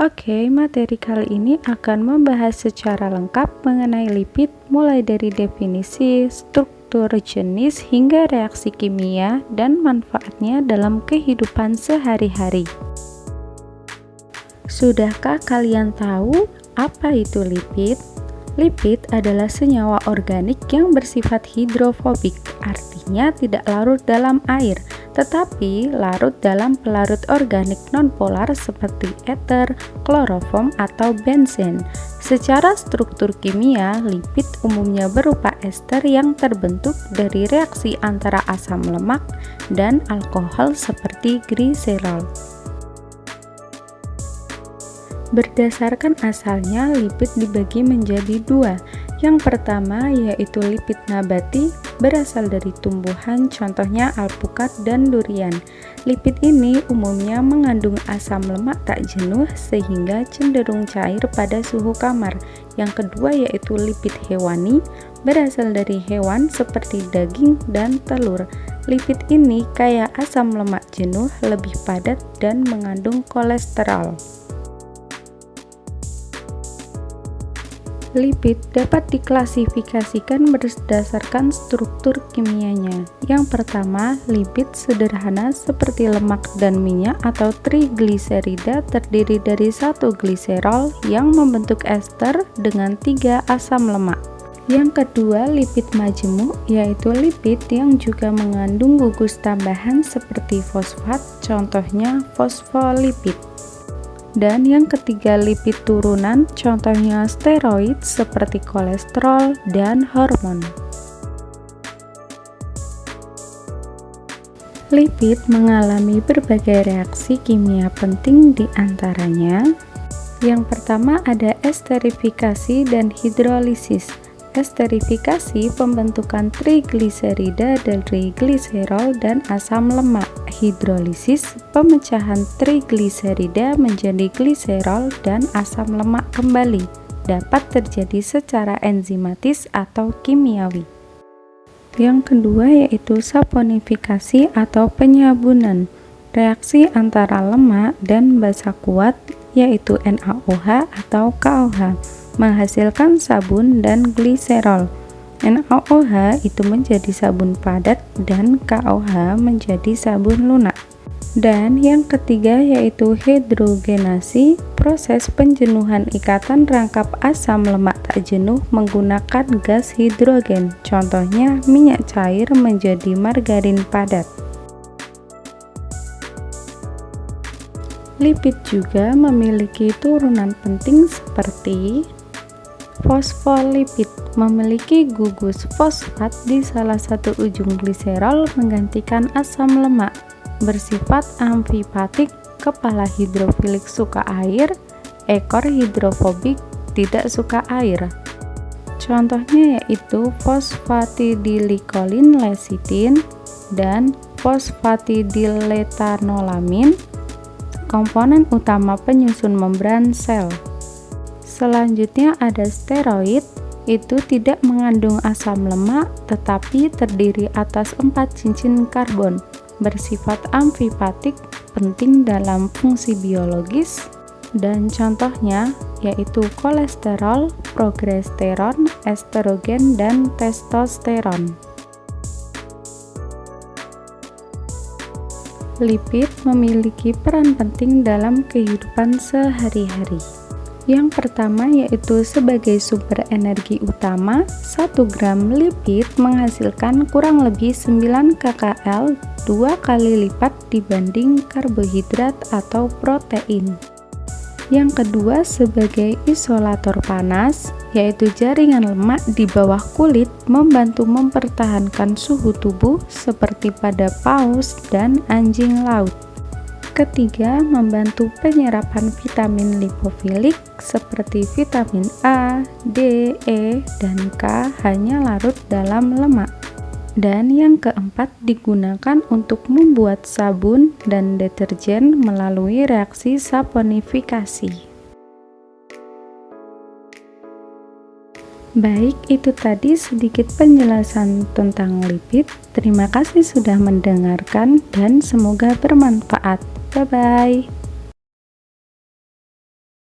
Oke, materi kali ini akan membahas secara lengkap mengenai lipid, mulai dari definisi, struktur, jenis, hingga reaksi kimia dan manfaatnya dalam kehidupan sehari-hari. Sudahkah kalian tahu apa itu lipid? Lipid adalah senyawa organik yang bersifat hidrofobik, artinya tidak larut dalam air, tetapi larut dalam pelarut organik nonpolar seperti ether, kloroform, atau benzen. Secara struktur kimia, lipid umumnya berupa ester yang terbentuk dari reaksi antara asam lemak dan alkohol seperti gliserol. Berdasarkan asalnya, lipid dibagi menjadi dua. Yang pertama yaitu lipid nabati, berasal dari tumbuhan, contohnya alpukat dan durian. Lipid ini umumnya mengandung asam lemak tak jenuh sehingga cenderung cair pada suhu kamar. Yang kedua yaitu lipid hewani, berasal dari hewan seperti daging dan telur. Lipid ini kaya asam lemak jenuh, lebih padat dan mengandung kolesterol. Lipid dapat diklasifikasikan berdasarkan struktur kimianya. Yang pertama, lipid sederhana seperti lemak dan minyak atau trigliserida terdiri dari satu gliserol yang membentuk ester dengan 3 asam lemak. Yang kedua, lipid majemuk, yaitu lipid yang juga mengandung gugus tambahan seperti fosfat, contohnya fosfolipid. Dan yang ketiga, lipid turunan, contohnya steroid seperti kolesterol dan hormon. Lipid mengalami berbagai reaksi kimia penting, di antaranya yang pertama ada esterifikasi dan hidrolisis. Esterifikasi pembentukan trigliserida dari gliserol dan asam lemak. Hidrolisis pemecahan trigliserida menjadi gliserol dan asam lemak kembali. Dapat terjadi secara enzimatis atau kimiawi. Yang kedua yaitu saponifikasi atau penyabunan. Reaksi antara lemak dan basa kuat yaitu NaOH atau KOH menghasilkan sabun dan gliserol. NaOH itu menjadi sabun padat dan KOH menjadi sabun lunak. Dan yang ketiga yaitu hidrogenasi, proses penjenuhan ikatan rangkap asam lemak tak jenuh menggunakan gas hidrogen. Contohnya minyak cair menjadi margarin padat. Lipid juga memiliki turunan penting seperti fosfolipid, memiliki gugus fosfat di salah satu ujung gliserol menggantikan asam lemak, bersifat amfipatik, kepala hidrofilik suka air, ekor hidrofobik tidak suka air. Contohnya yaitu fosfatidilkolin lecitin dan fosfatidiletanolamin, komponen utama penyusun membran sel. Selanjutnya ada steroid, itu tidak mengandung asam lemak tetapi terdiri atas 4 cincin karbon, bersifat amfipatik, penting dalam fungsi biologis, dan contohnya yaitu kolesterol, progesteron, estrogen, dan testosteron. Lipid memiliki peran penting dalam kehidupan sehari-hari. Yang pertama yaitu sebagai sumber energi utama, 1 gram lipid menghasilkan kurang lebih 9 kcal, 2 kali lipat dibanding karbohidrat atau protein. Yang kedua sebagai isolator panas, yaitu jaringan lemak di bawah kulit membantu mempertahankan suhu tubuh seperti pada paus dan anjing laut. Ketiga, membantu penyerapan vitamin lipofilik seperti vitamin A, D, E, dan K hanya larut dalam lemak. Dan yang keempat, digunakan untuk membuat sabun dan deterjen melalui reaksi saponifikasi. Baik, itu tadi sedikit penjelasan tentang lipid. Terima kasih sudah mendengarkan dan semoga bermanfaat. Bye-bye.